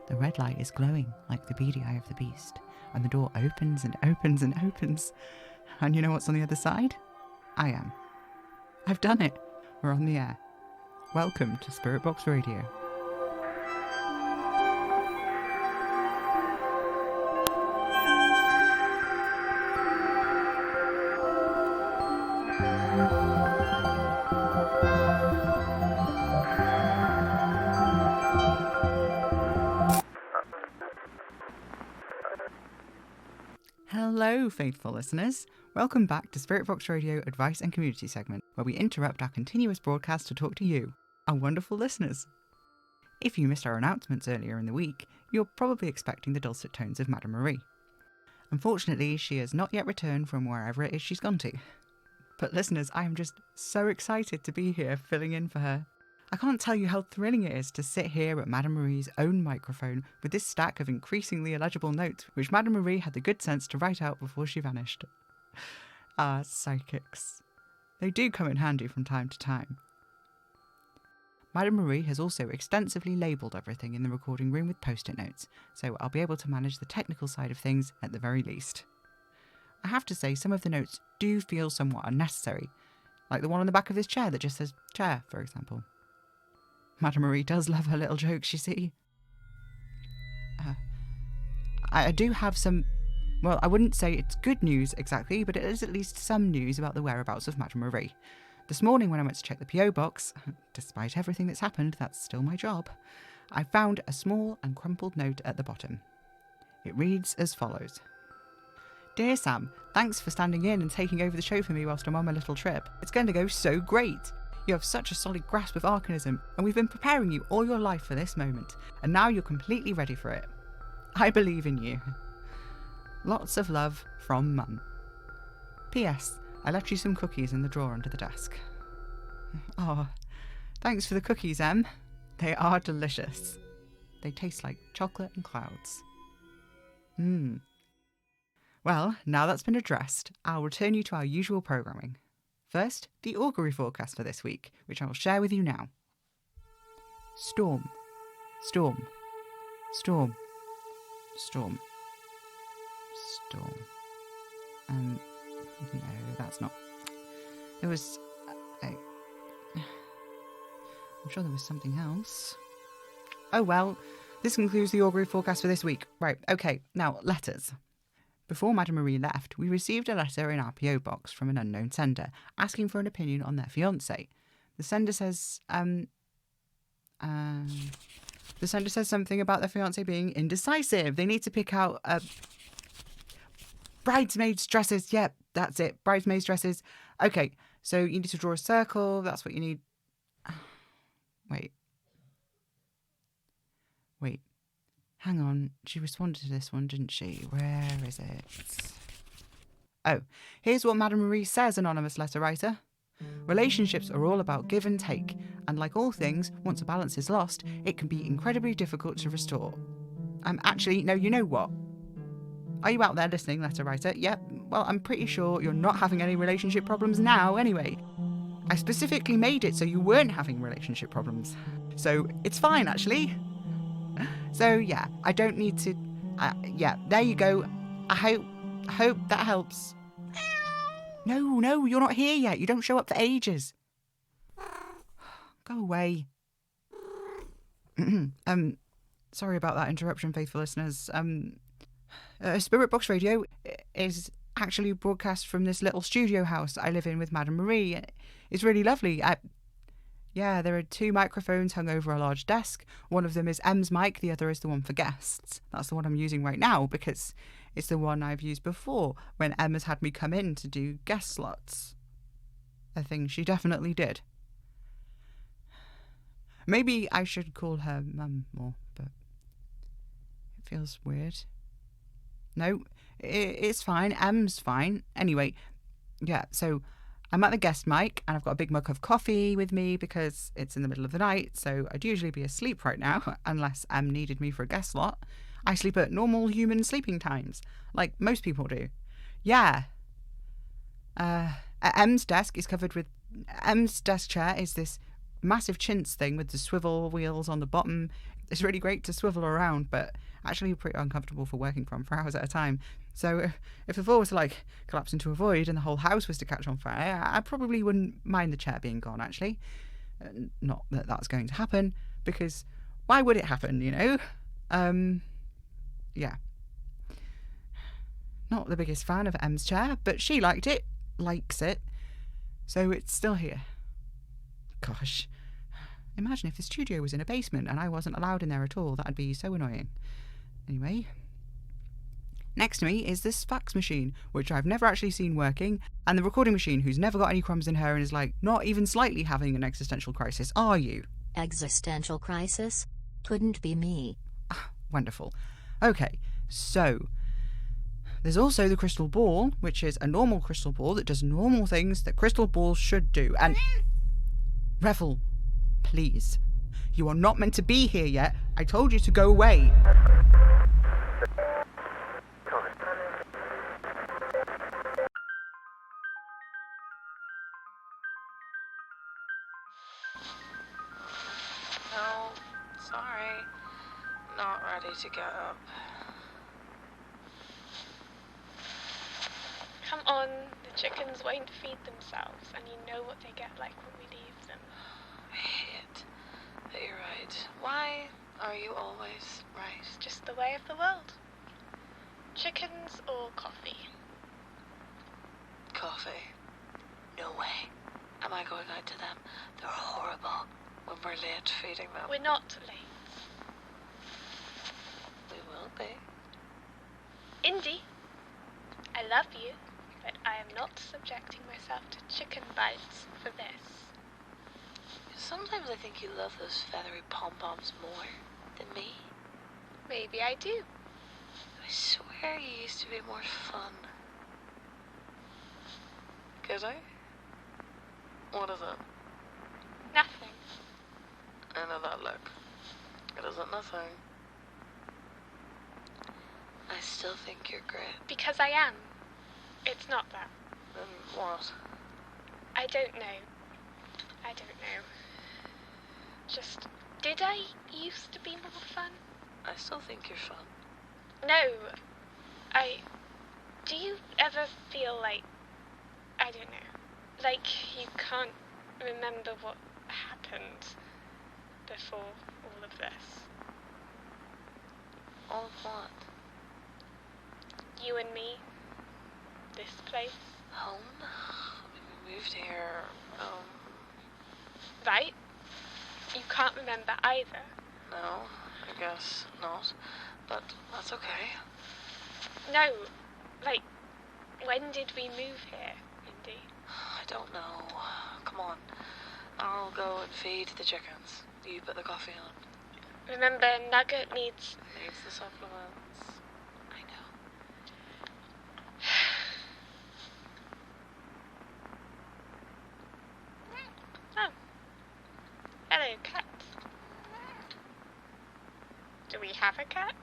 The red light is glowing like the beady eye of the beast, and the door opens and opens and opens. And you know what's on the other side? I am. I've done it. We're on the air. Welcome to Spirit Box Radio. Hello, faithful listeners. Welcome back to Spirit Box Radio Advice and Community segment, where we interrupt our continuous broadcast to talk to you, our wonderful listeners. If you missed our announcements earlier in the week, you're probably expecting the dulcet tones of Madame Marie. Unfortunately, she has not yet returned from wherever it is she's gone to. But listeners, I am just so excited to be here filling in for her. I can't tell you how thrilling it is to sit here at Madame Marie's own microphone with this stack of increasingly illegible notes, which Madame Marie had the good sense to write out before she vanished. Ah, psychics. They do come in handy from time to time. Madame Marie has also extensively labelled everything in the recording room with post-it notes, so I'll be able to manage the technical side of things at the very least. I have to say some of the notes do feel somewhat unnecessary, like the one on the back of this chair that just says chair, for example. Madame Marie does love her little jokes, you see. I do have some, well, I wouldn't say it's good news exactly, but it is at least some news about the whereabouts of Madame Marie. This morning when I went to check the PO box, despite everything that's happened, that's still my job, I found a small and crumpled note at the bottom. It reads as follows. Dear Sam, thanks for standing in and taking over the show for me whilst I'm on my little trip. It's going to go so great. You have such a solid grasp of arcanism, and we've been preparing you all your life for this moment, and now you're completely ready for it. I believe in you. Lots of love from Mum. P.S. I left you some cookies in the drawer under the desk. Oh, thanks for the cookies, Em. They are delicious. They taste like chocolate and clouds. Well, now that's been addressed, I'll return you to our usual programming. First, the augury forecast for this week, which I will share with you now. Storm, storm, storm, storm, storm. No, that's not. There was. I'm sure there was something else. Oh well, this concludes the augury forecast for this week. Right, okay, now letters. Before Madame Marie left, we received a letter in our PO box from an unknown sender, asking for an opinion on their fiancé. The sender says, something about their fiancé being indecisive. They need to pick out, bridesmaids' dresses. Yep, that's it, bridesmaids' dresses. Okay, so you need to draw a circle, that's what you need. Wait. Hang on, she responded to this one, didn't she? Where is it? Oh, here's what Madame Marie says, anonymous letter writer. Relationships are all about give and take, and like all things, once a balance is lost, it can be incredibly difficult to restore. Actually, no, you know what? Are you out there listening, letter writer? Yep, well, I'm pretty sure you're not having any relationship problems now anyway. I specifically made it so you weren't having relationship problems. So, it's fine, actually. So yeah, I don't need to. Yeah, there you go. I hope that helps. No, you're not here yet. You don't show up for ages. Go away. Sorry about that interruption, faithful listeners. Spirit Box Radio is actually broadcast from this little studio house I live in with Madame Marie. It's really lovely. Yeah, there are 2 microphones hung over a large desk. One of them is Em's mic, the other is the one for guests. That's the one I'm using right now because it's the one I've used before when Em has had me come in to do guest slots. A thing she definitely did. Maybe I should call her Mum more, but it feels weird. No, it's fine. Em's fine. Anyway, yeah, so I'm at the guest mic and I've got a big mug of coffee with me because it's in the middle of the night, so I'd usually be asleep right now unless Em needed me for a guest slot. I sleep at normal human sleeping times, like most people do. Yeah. Em's desk chair is this massive chintz thing with the swivel wheels on the bottom. It's really great to swivel around, but actually pretty uncomfortable for working from for hours at a time. So if the floor was to like collapse into a void and the whole house was to catch on fire, I probably wouldn't mind the chair being gone, actually. Not that that's going to happen, because why would it happen, you know? Yeah. Not the biggest fan of Em's chair, but she likes it, so it's still here. Gosh. Imagine if the studio was in a basement and I wasn't allowed in there at all. That'd be so annoying. Anyway. Next to me is this fax machine, which I've never actually seen working, and the recording machine, who's never got any crumbs in her and is like, not even slightly having an existential crisis, are you? Existential crisis? Couldn't be me. Wonderful. Okay, so there's also the crystal ball, which is a normal crystal ball that does normal things that crystal balls should do. And Revel, please. You are not meant to be here yet. I told you to go away. No, sorry. Not ready to get up. Come on, the chickens won't feed themselves, and you know what they get like when we leave them. I hate that you're right. Why are you always right? It's just the way of the world. Chickens or coffee? Coffee. No way. Am I going out to them? They're horrible when we're late feeding them. We're not late. We will be. Indy, I love you, but I am not subjecting myself to chicken bites for this. Sometimes I think you love those feathery pom-poms more than me. Maybe I do. I swear you used to be more fun. Could I? What is it? Nothing. I know that look. It isn't nothing. I still think you're great. Because I am. It's not that. Then what? I don't know. I don't know. Just, did I used to be more fun? I still think you're fun. No. Do you ever feel like, I don't know, like you can't remember what happened before all of this? All of what? You and me. This place. Home? We moved here, Right? You can't remember either. No, I guess not. But that's okay. No. Like, when did we move here, Indy? I don't know. Come on. I'll go and feed the chickens. You put the coffee on. Remember, Nugget needs The supplements. I know. Oh. Hello, cat. Do we have a cat?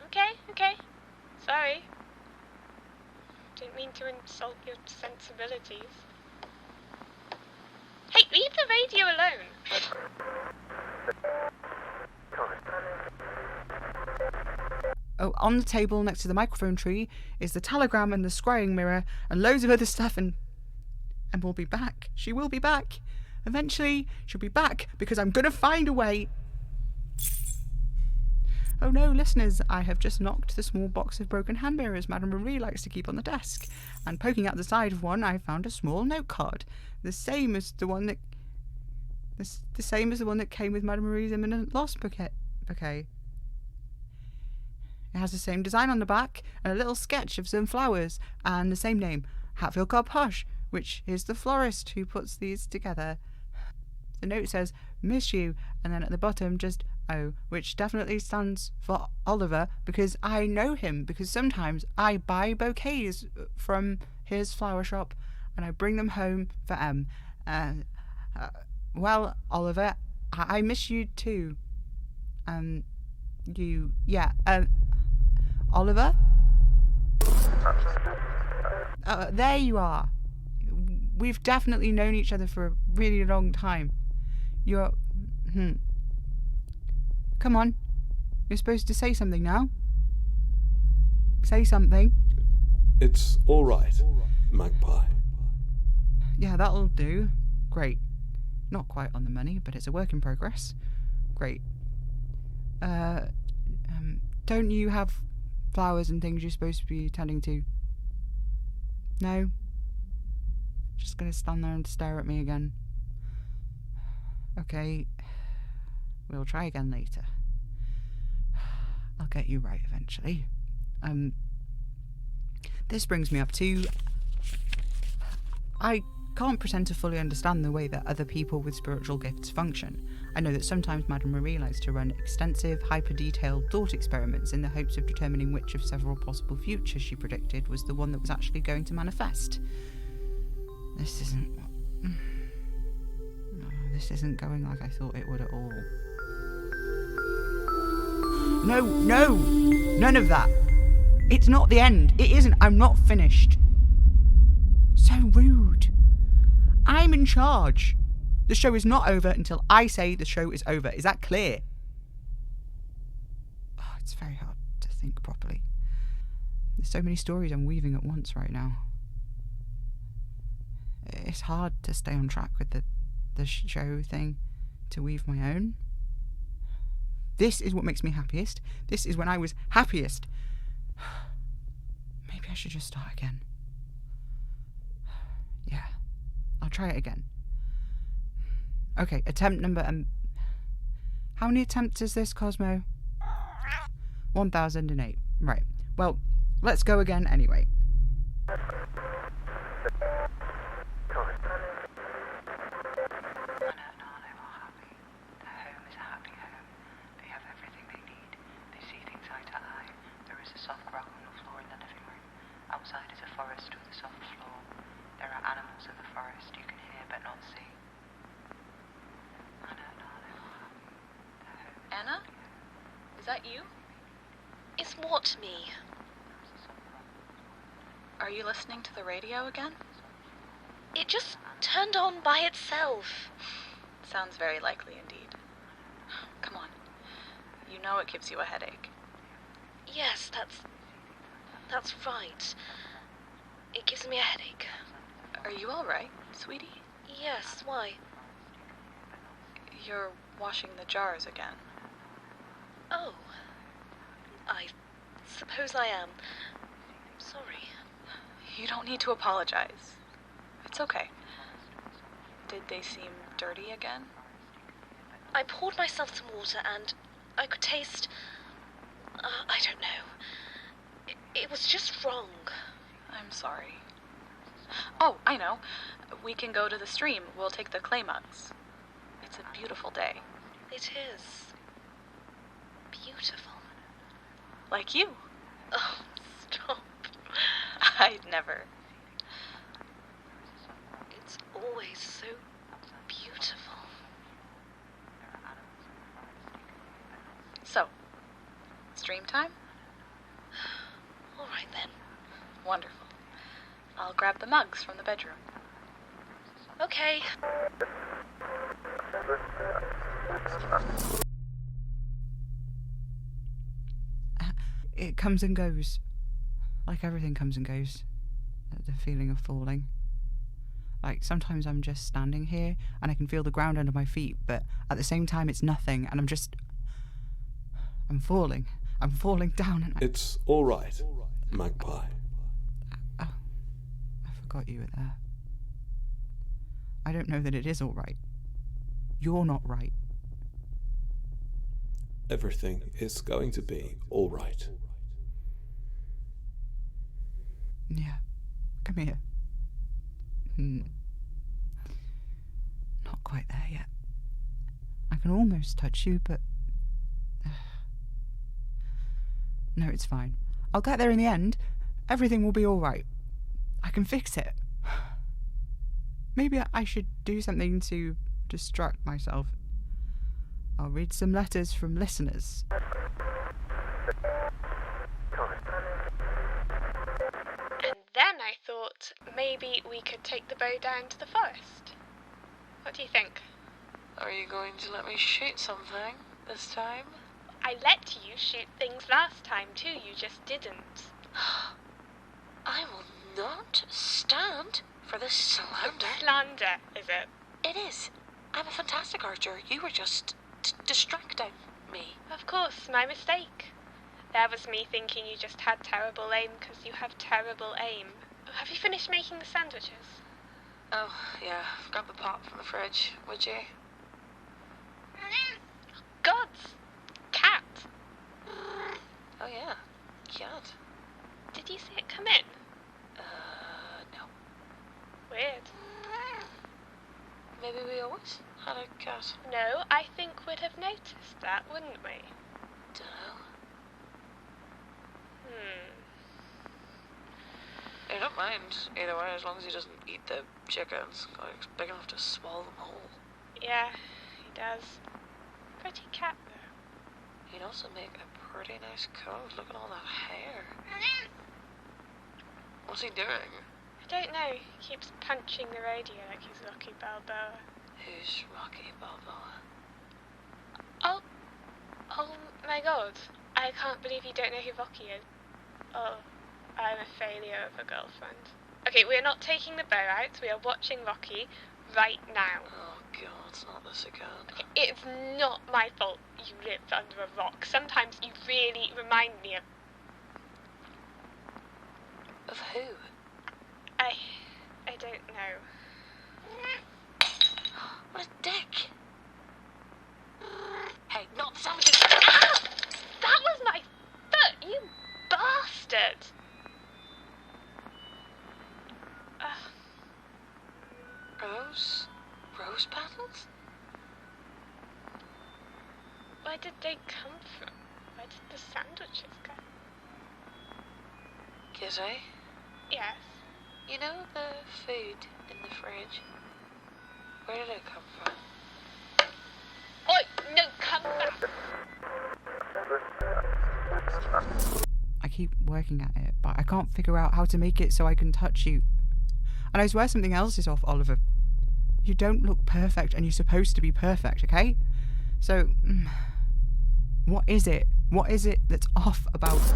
Okay. Sorry. Didn't mean to insult your sensibilities. Hey, leave the radio alone. Oh, on the table next to the microphone tree is the telegram and the scrying mirror and loads of other stuff, and we'll be back. She will be back. Eventually, she'll be back, because I'm going to find a way. Oh no, listeners, I have just knocked the small box of broken hand mirrors Madame Marie likes to keep on the desk, and poking out the side of one, I found a small note card, the same as the one that came with Madame Marie's imminent loss bouquet. It has the same design on the back, and a little sketch of some flowers, and the same name, Hatfield Cobb Hush, which is the florist who puts these together. The note says, "Miss you," and then at the bottom just O, which definitely stands for Oliver, because I know him, because sometimes I buy bouquets from his flower shop and I bring them home for M. Well, Oliver, I miss you too. Oliver? There you are. We've definitely known each other for a really long time. You're... Come on. You're supposed to say something now. Say something. It's all right, Magpie. Yeah, that'll do. Great. Not quite on the money, but it's a work in progress. Great. Don't you have flowers and things you're supposed to be tending to? No? Just gonna stand there and stare at me again. Okay. We'll try again later. I'll get you right eventually. This brings me up to... I can't pretend to fully understand the way that other people with spiritual gifts function. I know that sometimes Madame Marie likes to run extensive, hyper-detailed thought experiments in the hopes of determining which of several possible futures she predicted was the one that was actually going to manifest. This isn't going like I thought it would at all. No! None of that! It's not the end! It isn't! I'm not finished! So rude! I'm in charge! The show is not over until I say the show is over. Is that clear? Oh, it's very hard to think properly. There's so many stories I'm weaving at once right now. It's hard to stay on track with the show thing, to weave my own. This is what makes me happiest. This is when I was happiest. Maybe I should just start again. Yeah, I'll try it again. Okay, attempt number... how many attempts is this, Cosmo? 1008. Right. Well, let's go again anyway. Outside is a forest with a soft floor. There are animals in the forest you can hear but not see. Anna? Is that you? Is what me? Are you listening to the radio again? It just turned on by itself. Sounds very likely indeed. Come on. You know it gives you a headache. Yes, that's right. It gives me a headache. Are you alright, sweetie? Yes, why? You're washing the jars again. Oh. I suppose I am. Sorry. You don't need to apologize. It's okay. Did they seem dirty again? I poured myself some water and I could taste... I don't know. It was just wrong. I'm sorry. Oh, I know. We can go to the stream. We'll take the clay mugs. It's a beautiful day. It is. Beautiful. Like you. Oh, stop. I'd never. It's always so beautiful. So, stream time? All right then. Wonderful. I'll grab the mugs from the bedroom. Okay. It comes and goes. Like everything comes and goes. The feeling of falling. Like, sometimes I'm just standing here and I can feel the ground under my feet, but at the same time it's nothing and I'm falling. I'm falling down and It's all right, Magpie. I forgot you were there. I don't know that it is all right. You're not right. Everything is going to be all right. Yeah. Come here. Not quite there yet. I can almost touch you, but... No, it's fine. I'll get there in the end. Everything will be all right. I can fix it. Maybe I should do something to distract myself. I'll read some letters from listeners. And then I thought maybe we could take the bow down to the forest. What do you think? Are you going to let me shoot something this time? I let you shoot things last time too, you just didn't. I will not stand for this slander. Slander, is it? It is. I'm a fantastic archer. You were just distracting me. Of course, my mistake. That was me thinking you just had terrible aim because you have terrible aim. Have you finished making the sandwiches? Oh, yeah. Grab the pot from the fridge, would you? Gods! Cat! Oh, yeah. Cat. Did you see it come in? No. Weird. Maybe we always had a cat. No, I think we'd have noticed that, wouldn't we? Dunno. I don't mind either way, as long as he doesn't eat the chickens. He's big enough to swallow them whole. Yeah, he does. Pretty cat, though. He'd also make a pretty nice coat. Look at all that hair. What's he doing? I don't know. He keeps punching the radio like he's Rocky Balboa. Who's Rocky Balboa? Oh my god. I can't believe you don't know who Rocky is. Oh, I'm a failure of a girlfriend. Okay, we are not taking the bow out. We are watching Rocky right now. Oh god, it's not this again. Okay, it's not my fault you lived under a rock. Sometimes you really remind me of... Of who? I don't know. What a dick! Hey, not the sandwiches! Ah! That was my foot, you bastard! Are those rose petals? Where did they come from? Where did the sandwiches go? Kitty? Yes. You know the food in the fridge? Where did it come from? Oi, no, come back! I keep working at it, but I can't figure out how to make it so I can touch you. And I swear something else is off, Oliver. You don't look perfect, and you're supposed to be perfect, okay? So, what is it? What is it that's off about... It's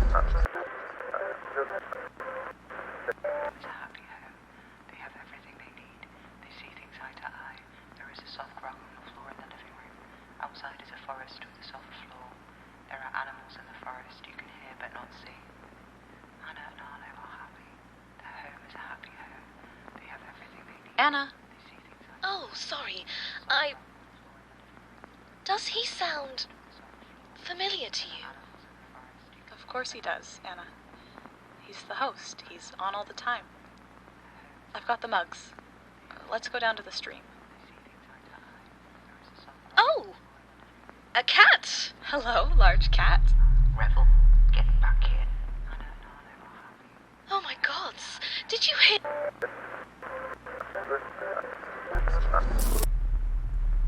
a happy home. They have everything they need. They see things eye to eye. There is a soft rug on the floor in the living room. Outside is a forest with a soft floor. There are animals in the forest you can hear but not see. Anna and Arlo are happy. Their home is a happy home. They have everything they need. Anna. They see things eye to eye. Oh, sorry. Does he sound familiar to you? Of course he does, Anna. He's the host. He's on all the time. I've got the mugs. Let's go down to the stream. Oh! A cat! Hello, large cat. Revel, get back here. Anna and Arlo are happy. Oh my gods! Did you hear?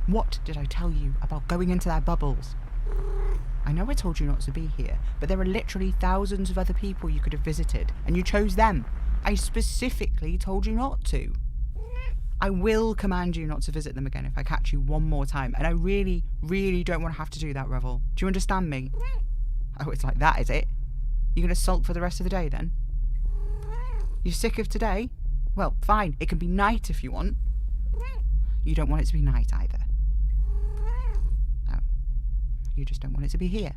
What did I tell you about going into their bubbles? I know I told you not to be here, but there are literally thousands of other people you could have visited, and you chose them. I specifically told you not to. I will command you not to visit them again if I catch you one more time, and I really, really don't want to have to do that, Revel. Do you understand me? Oh, it's like that, is it? You're going to sulk for the rest of the day, then? You're sick of today? Well, fine, it can be night if you want. You don't want it to be night either. Oh. You just don't want it to be here.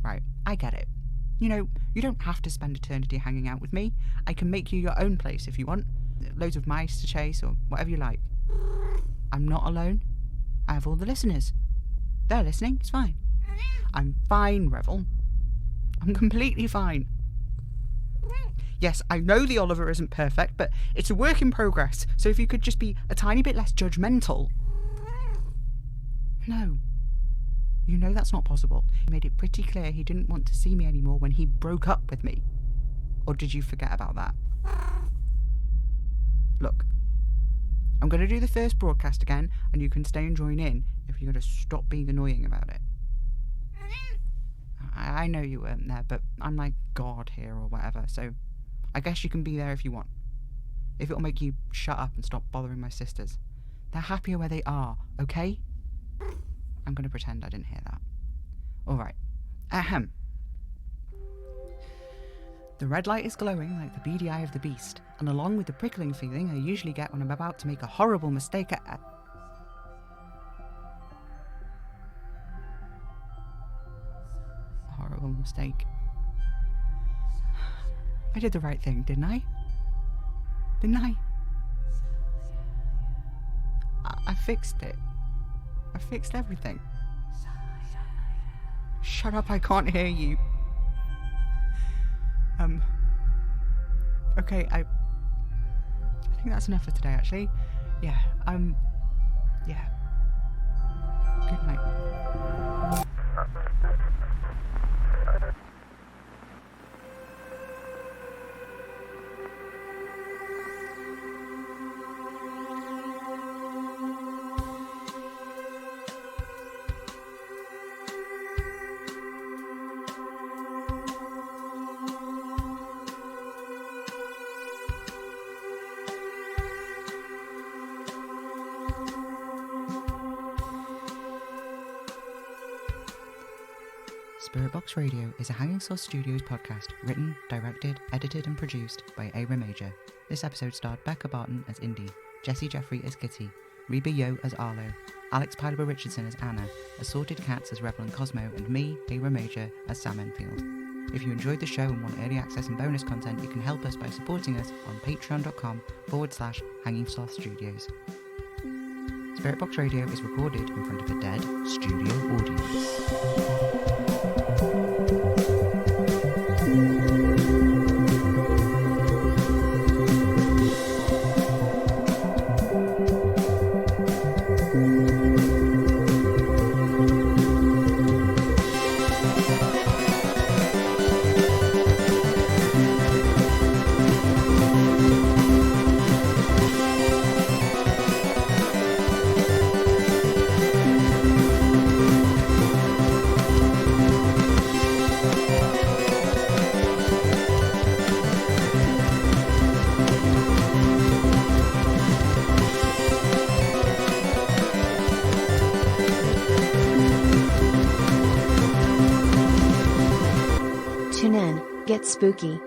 Right, I get it. You know, you don't have to spend eternity hanging out with me. I can make you your own place if you want. Loads of mice to chase or whatever you like. I'm not alone. I have all the listeners. They're listening, it's fine. I'm fine, Revel. I'm completely fine. Yes, I know the Oliver isn't perfect, but it's a work in progress, so if you could just be a tiny bit less judgmental. No. You know that's not possible. He made it pretty clear he didn't want to see me anymore when he broke up with me. Or did you forget about that? Look, I'm going to do the first broadcast again, and you can stay and join in if you're going to stop being annoying about it. I know you weren't there, but I'm like God here or whatever, so I guess you can be there if you want. If it'll make you shut up and stop bothering my sisters. They're happier where they are, okay? I'm going to pretend I didn't hear that. Alright. Ahem. The red light is glowing like the beady eye of the beast, and along with the prickling feeling I usually get when I'm about to make a horrible mistake horrible mistake. I did the right thing, didn't I? Didn't I? I fixed it. I fixed everything. Shut up, I can't hear you. Okay, I think that's enough for today, actually. Yeah, yeah. Good night. Spirit Box Radio is a Hanging Sauce Studios podcast written, directed, edited and produced by A. Major. This episode starred Becca Barton as Indy, Jessie Jeffrey as Kitty, Reba Yo as Arlo, Alex Pilaber Richardson as Anna, Assorted Cats as Rebel and Cosmo, and me, A. Major, as Sam Enfield. If you enjoyed the show and want early access and bonus content, you can help us by supporting us on patreon.com/Hanging Sauce Studios. Spirit Box Radio is recorded in front of a dead studio audience. Tune in, get spooky.